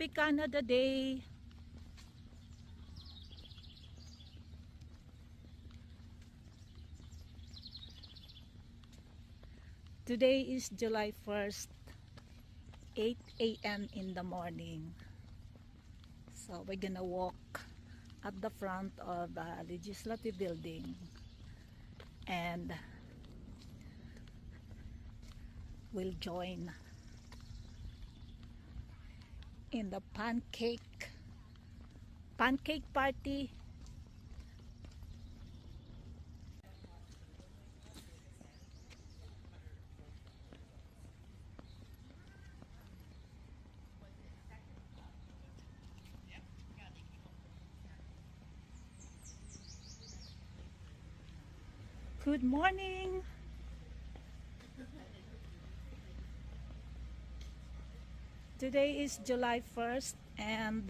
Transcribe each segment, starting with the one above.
Happy Canada Day! Today is July 1st, 8 a.m. in the morning. So we're gonna walk at the front of the legislative building and we'll join in the pancake party. Good morning. Today is July 1st and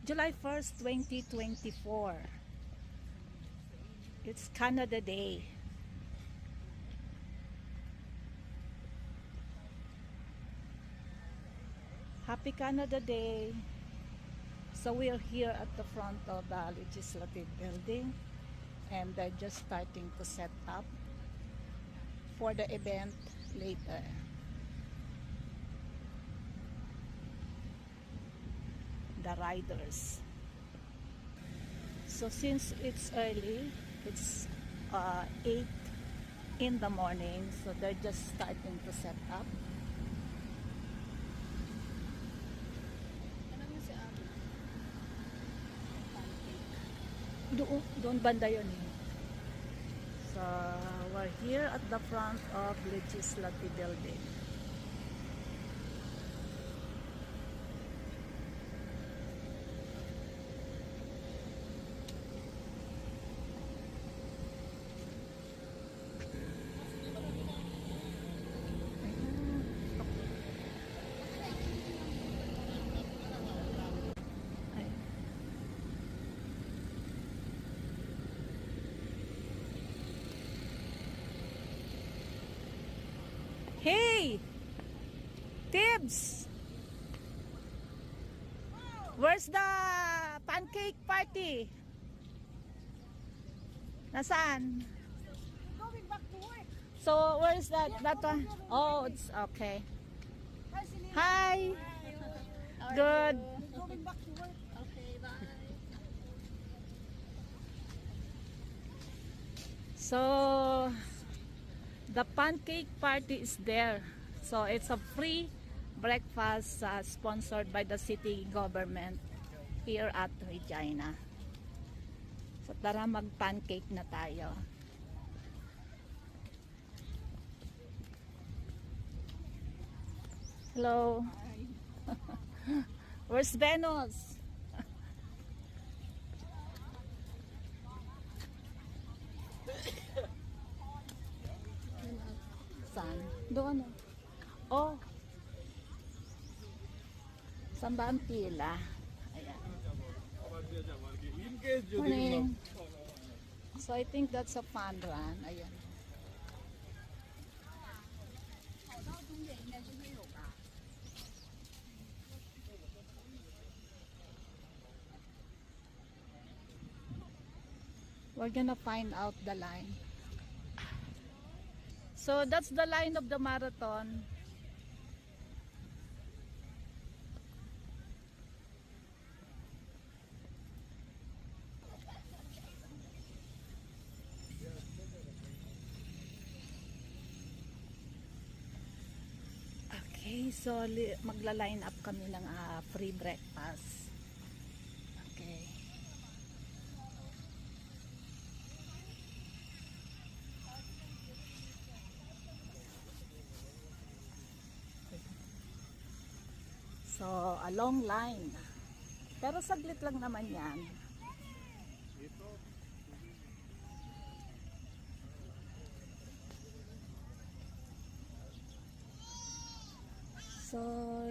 July 1st, 2024. It's Canada Day. Happy Canada Day. So we are here at the front of the legislative building and they're just starting to set up for the event later. The riders. So since it's early, it's 8 in the morning, so they're just starting to set up. Doon banda yun eh. So we're here at the front of legislative building. Hey! Tibbs! Where's the pancake party? Nasaan? Going back to work. So, where's that one? Oh, it's okay. Hi! Good. Going back to work. Okay, bye. So, the pancake party is there. So it's a free breakfast sponsored by the city government here at Regina. So tara mag-pancake na tayo. Hello. Where's Venus? Saan? Doon. Oh. Saan ba ang pila? Ayan. Morning. So I think that's a fun run. Ayan. We're gonna find out the line. So that's the line of the marathon. Okay, so magla-line up kami ng free breakfast. Okay. So, a long line. Pero saglit lang naman yan. So,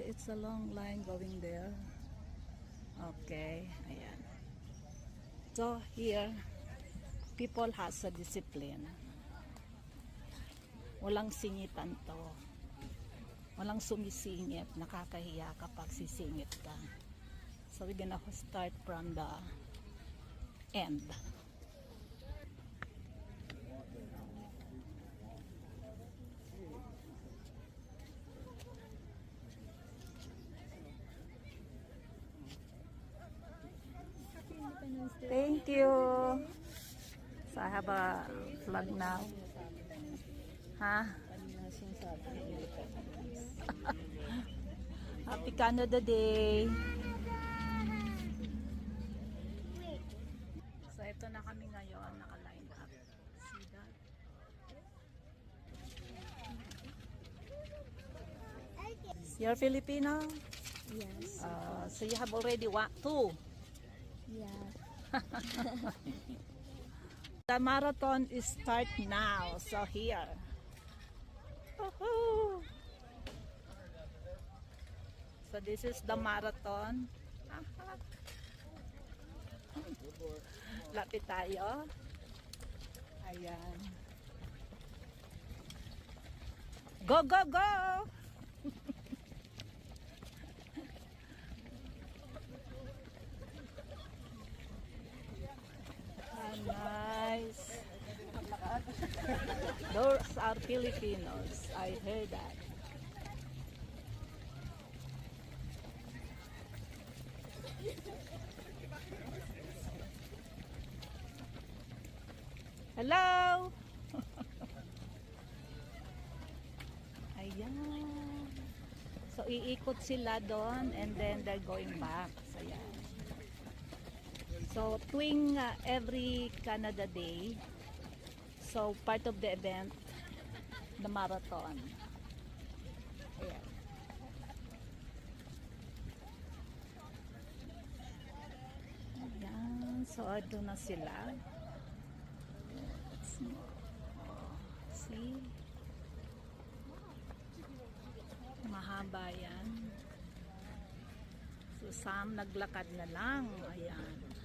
it's a long line going there. Okay, ayan. So, here, people has a discipline. Walang singitan to. Walang sumisingit, nakakahiya kapag sisingit ka. So we're gonna start from the end. Thank you. So I have a flag now. Ha? Happy Canada Day. So ito na kami ngayon, naka-line up. See that? You're Filipino? Yes. So you have already two. Yeah. The marathon is start now. So here. Woohoo! So this is the marathon. Lapit tayo. Ayan. Go, go, go! Nice. Those are Filipinos. I heard that. Hello. Ayan. So iikot sila doon and then they're going back. So ayan. So, tuwing every Canada Day, so part of the event, the marathon. Ayan. Ayan. So, ito na sila. See? Mahaba yan. So, some naglakad na lang. Ayan.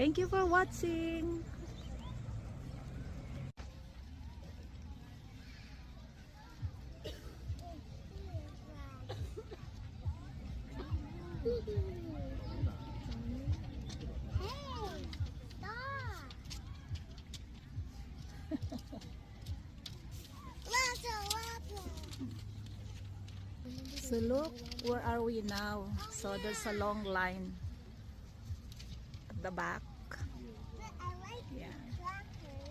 Thank you for watching. Hey, stop. So look, where are we now? So there's a long line at the back. I like Yeah. tractor.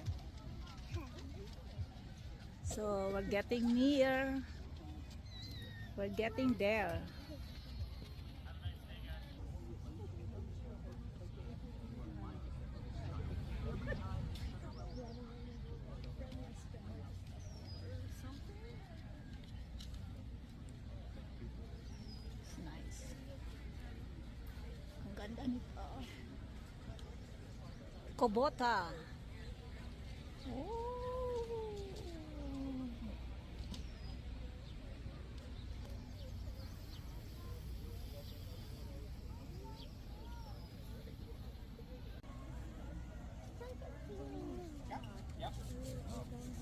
So we're getting near. We're getting there. It's nice. Ang ganda nito. Kubota. Oh.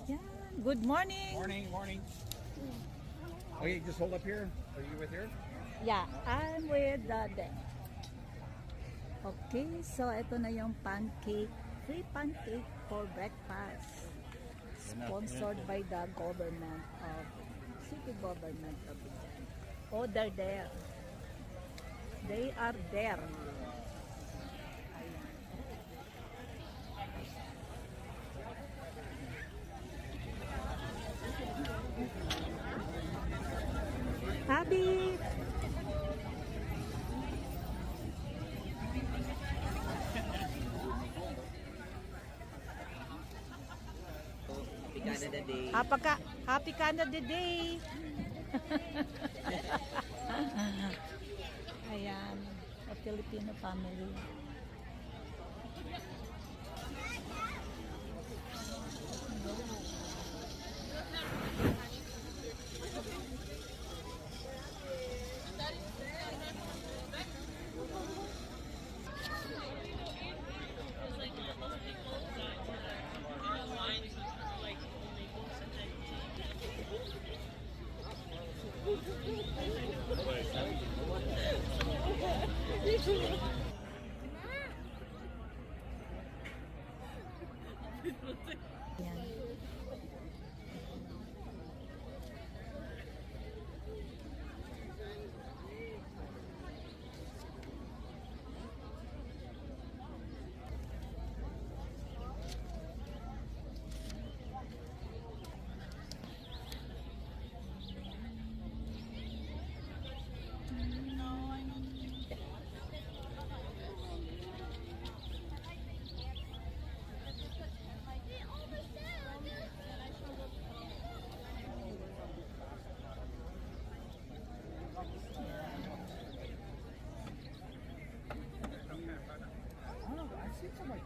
Yeah. Good morning. Morning, morning. Okay, just hold up here. Are you with here? Yeah, I'm with the Okay, so ito na yung pancake. Free pancake for breakfast. Sponsored by the government of city government of Bicolana. Oh, they're there. They are there. Ayan. Happy. Canada Day. Happy Canada Day! Ayan, a Filipino family. Ayan. I don't know, I've seen some like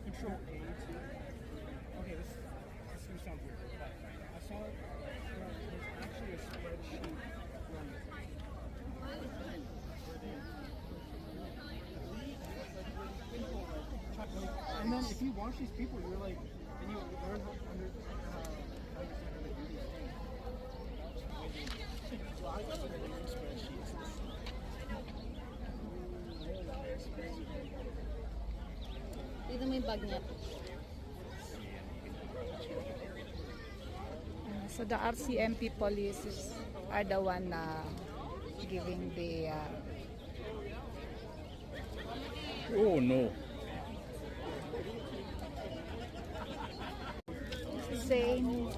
Control A too. Okay, this is gonna sound weird, but I saw it. There's actually a spreadsheet run. And then if you watch these people, you're like, and you learn how to understand how they do these things. So I was in the spreadsheets. Dito mo yung bag niya. So the RCMP police are the one giving the Oh no. same.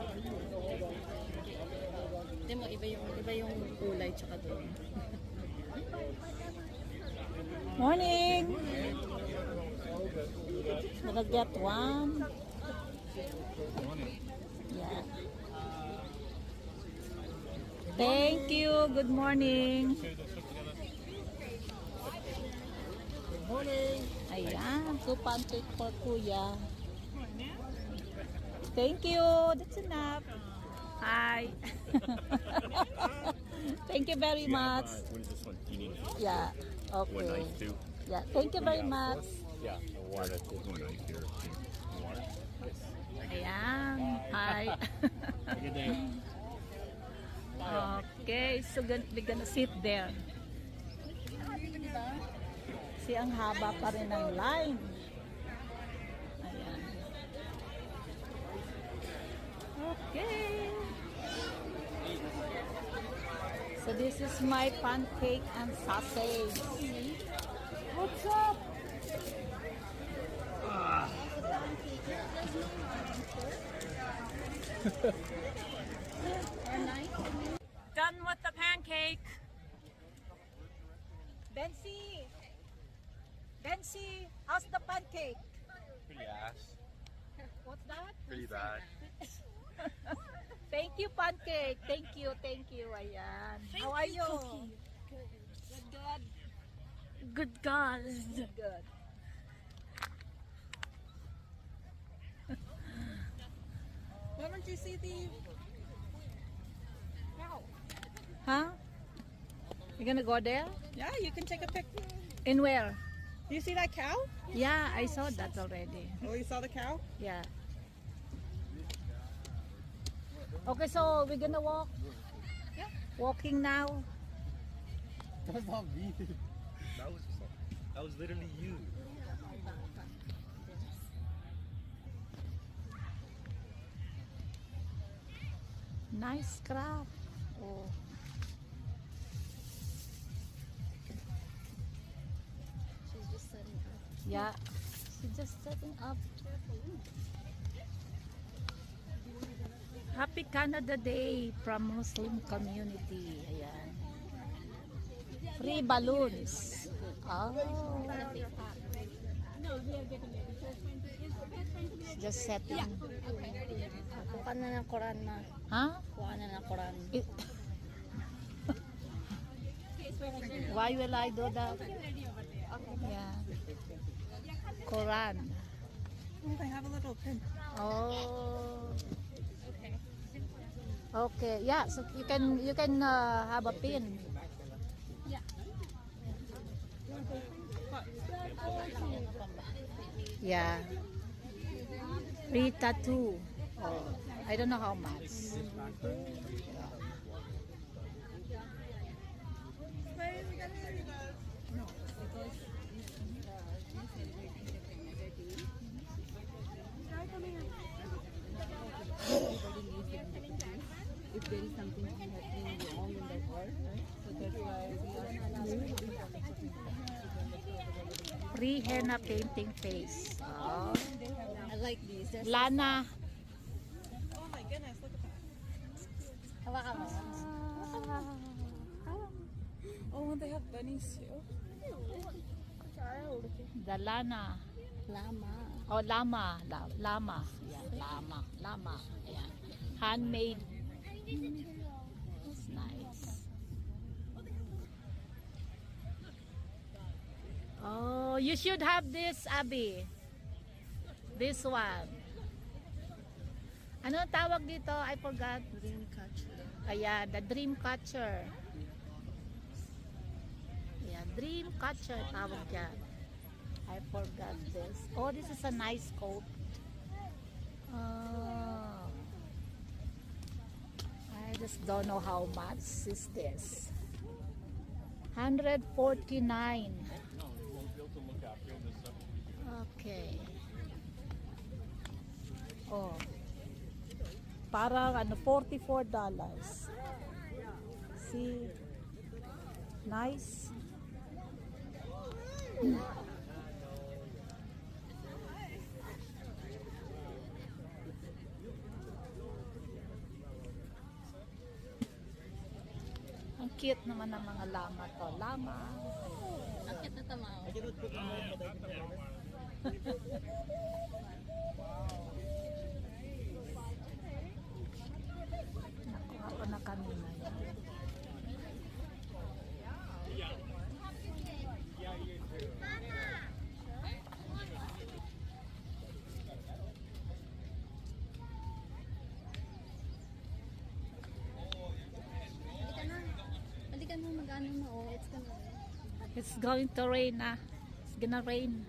Hindi mo, iba yung kulay tsaka doon. Morning! Gonna get one. Yeah. Thank you. Good morning. Good morning. Ayan, 2 pancake for Kuya. Thank you. That's enough. Hi. Thank you very much. What is this one? You need Yeah. one Okay. knife too? Yeah. Thank you very much. Yeah, the water. There's one knife here. Water? Yes. Ayan. Hi. Have a good day. Okay, so we're gonna sit there. Si ang haba pa rin ng line. Ayan. Okay. So this is my pancake and sausage. What's up? Done with the pancake. Bensi, how's the pancake? Pretty ass. What's that? Pretty bad. Thank you, pancake. Thank you. Ayan. How are you? Good. Good. Why don't you see the cow? Huh? You gonna go there? Yeah, you can take a picture. In where? Do you see that cow? Yeah, I saw that already. Oh, you saw the cow? Yeah. Okay, so we're gonna walk. Yeah. Walking now. That's not me. That was literally you. Nice craft. Oh. She's just setting up. Yeah. She's just setting up. Happy Canada Day from Muslim community. Ayan. Free balloons. Oh. Just setting. ka na ng Quran na. Ha? Kuha ka na ng Quran. Why will I do that? Yeah. Quran. Oh, they have a little pin. Oh. Okay. Yeah. So you can have a pin. Yeah. Free tattoo. Oh, I don't know how much. If there is something happening wrong in the world, right? So that's why we are Free henna painting face. Oh. I like these. They're Lana. Oh my goodness, look at that. Hawakan mo. oh, they have bunnies too. The Lana. Lama. Oh, llama. Llama. Yeah, llama. Yeah. Handmade. It's nice. Oh, you should have this, Abby. This one. Ano ang tawag dito? I forgot. Dream catcher. Ayan, the dream catcher. Yeah, dream catcher tawag dyan. I forgot this. Oh, this is a nice coat. Oh. I just don't know how much is this. 149. Okay. Oh. Parang ano, $44. See? Nice. Ang cute naman ng mga lama to. Lama. Ang cute na tamaw. Nakuha ko na kanina yan. Halika na mag-ano na. Oh, it's gonna rain. It's going to rain na. It's gonna rain.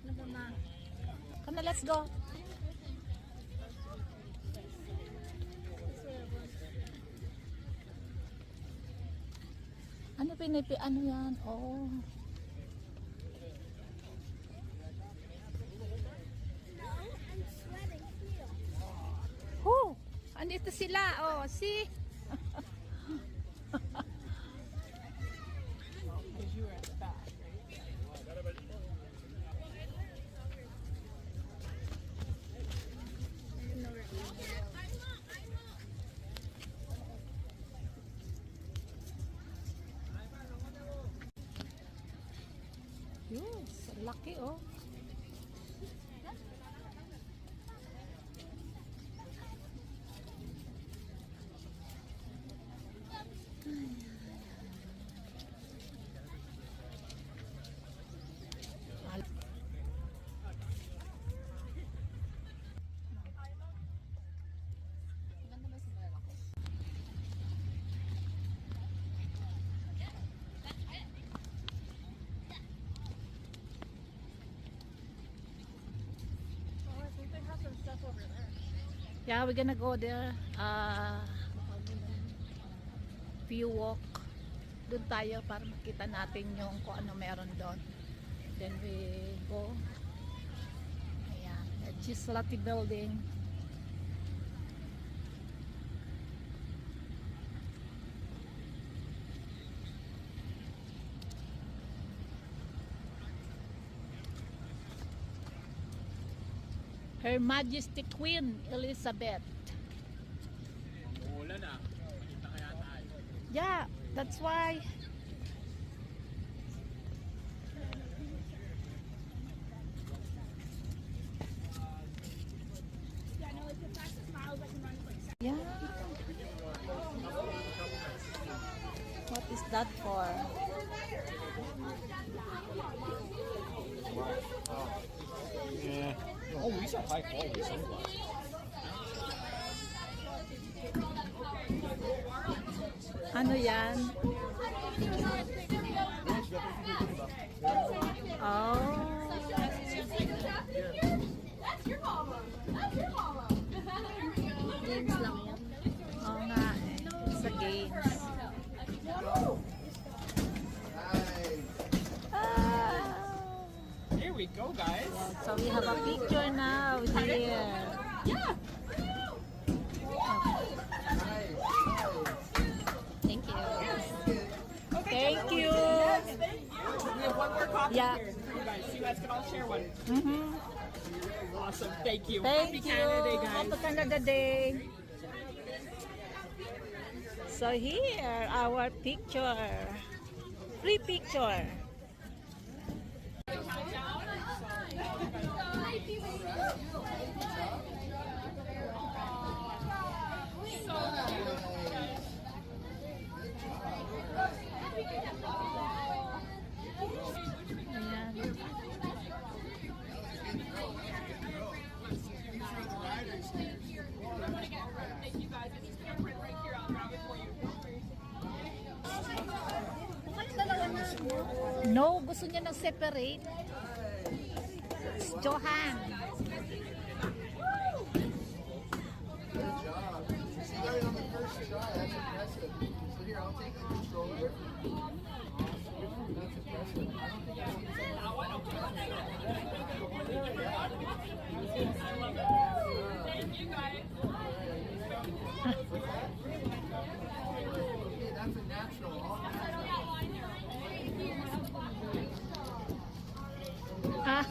Ano ba ma? Come na, let's go. Ano ano yan? Oh. I'm sweating here. Oh, andito sila. Oh, see? Because you were at the back, right? Yes, laki oh. Maganda ba sa bayan ako? Oh, I think they have some stuff over there. Yeah, we're gonna go there. View walk. Doon tayo para makita natin yung kung ano meron doon. Then we go. Ayan. Legislative building. Her Majesty Queen Elizabeth. Wala na. Makita kaya tayo. Yeah, that's why. Yeah, no, it's the fastest miles I can run for. Yeah. What is that for? Yeah. Oh, these are high quality sunglasses. Ano yan? Oh. Games lang yan. Oo nga eh. Sa games. Ah. Here we go, guys. So we have a picture now here. Thank you. Thank you. We have one more copy Yeah. here. You guys, so you guys can all share one. Mhm. Awesome. Thank you. Thank Happy you. Canada Day, guys. Happy Canada Day. So here, our picture. Free picture. Ayan. No, gusto niya ng separate. Johan. Good job. She got it on the first try. That's impressive. So here, I'll take the controller. Awesome. That's impressive. I don't think I've seen Thank you, guys. Okay, that's a natural. All natural. Ah.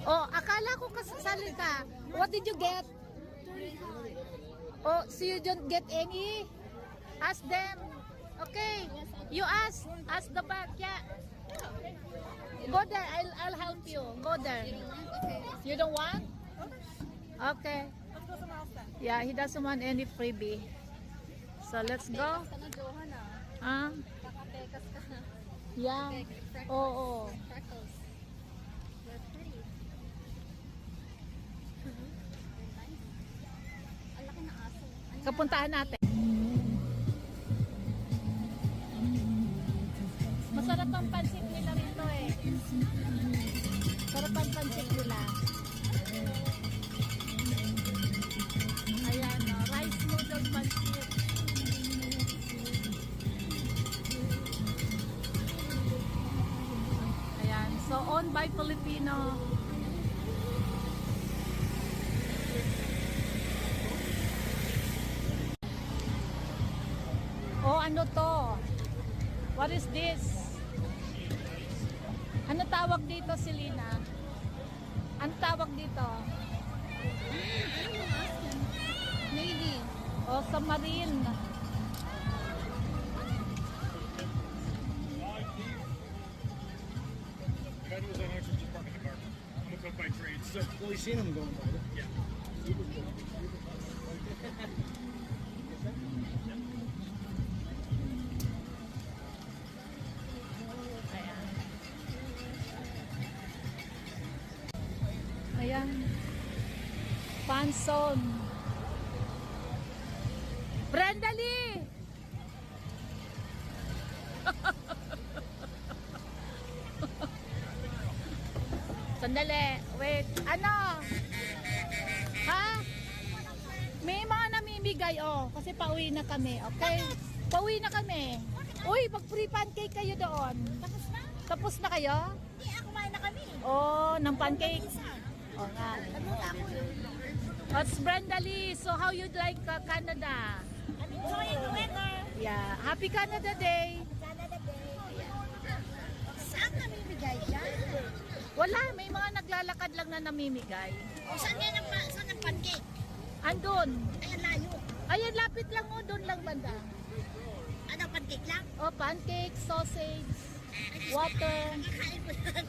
Oh, akala ko kasali ka. What did you get? Oh, so you don't get any? Ask them. Okay. You ask. Ask the back. Yeah. Go there. I'll help you. Go there. You don't want? Okay. Let's go somewhere else then. Yeah, he doesn't want any freebie. So let's go. Ka na, Johan ah. Ah, Kakapekas ka na. yeah. Oo. Freckles. They're pretty. They're nice. Ang laki na aso. Kapuntahan natin. Masarap ang pancit nila rito eh. Sarap ang pancit nila. Ayan o, rice noodle pancit. Ayan, so owned by Filipino. Oh, ano to? What is this? Ano tawag dito, Selena? Ano tawag dito? Navy. Oh, submarine. Guy was an answer department department. I'm a cook by trade, so. Well, you've seen them going by. Yeah. Ayan. Ayan. Panson. Brenda Lee! Sandali. Wait. Ano? Ha? May mga namimigay, oh. Kasi pauwi na kami, okay? Pauwi na kami. Uy, mag-free pancake kayo doon. Tapos na? Tapos na kayo? Hindi, kumain na kami. Oh, ng pancake. Oh, nga. Ano nga ako? What's Brenda Lee? So, how you like Canada? I'm enjoying the weather. Yeah. Happy Canada Day. Canada Day. namimigay siya. Wala, may mga naglalakad lang na namimigay. O saan yan saan ang pancake? Andun. Ayan layo. Ayan, lapit lang mo, doon lang banda. Ano, pancake lang? O, pancake, sausage, water. Kakain mo lang.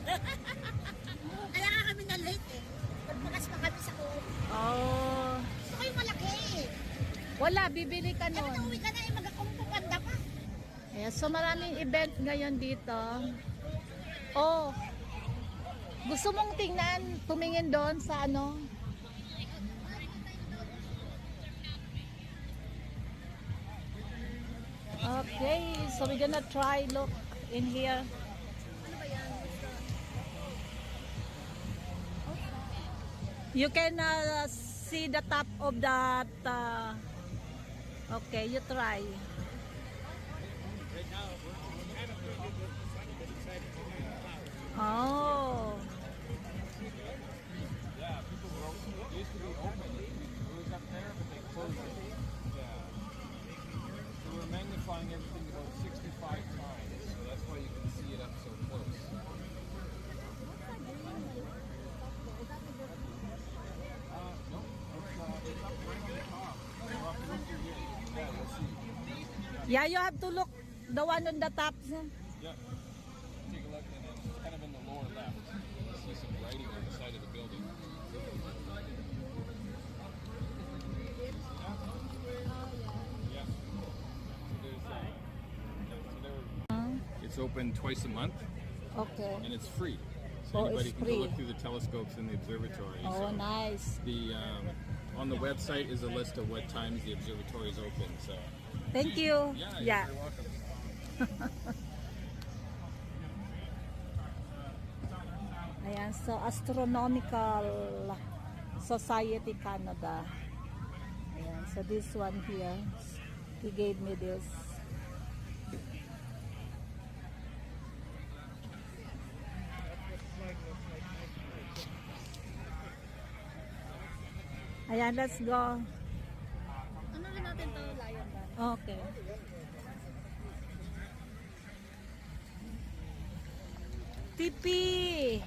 Kaya nga kami na late eh. Pagbukas pa kami sa coop. Oh. Gusto ko yung malaki. Wala, bibili ka Eh, nun. uwi ka na eh, magkakumpupanda pa. Ayan, so maraming event ngayon dito. Oh, gusto mong tingnan, tumingin doon sa ano? Okay, so we're gonna try look in here. You can see the top of that. Okay, you try. Oh. Yeah, people wrote. It used to be open. It was up there, but they closed it. Yeah. So we're magnifying everything about 65 times, so that's why you can see it up so close. No, it's up right on the top. You'll have to look through here. Yeah, you'll see. Yeah, you have to look the one on the top. Yeah. Take a look, and then it's kind of in the lower left. You see some writing on the side of the building. Yeah. It's open twice a month, Okay. and it's free. Oh, So anybody it's can free. go look through the telescopes in the observatory. Oh, So nice. the on the website is a list of what times the observatory is open. So Thank you. yeah, Yeah. you're welcome. Ayan, so Astronomical Society Canada. Ayan, so this one here, he gave me this. Ayan, let's go. Ano rin natin to, lion ba? Okay. Tipi!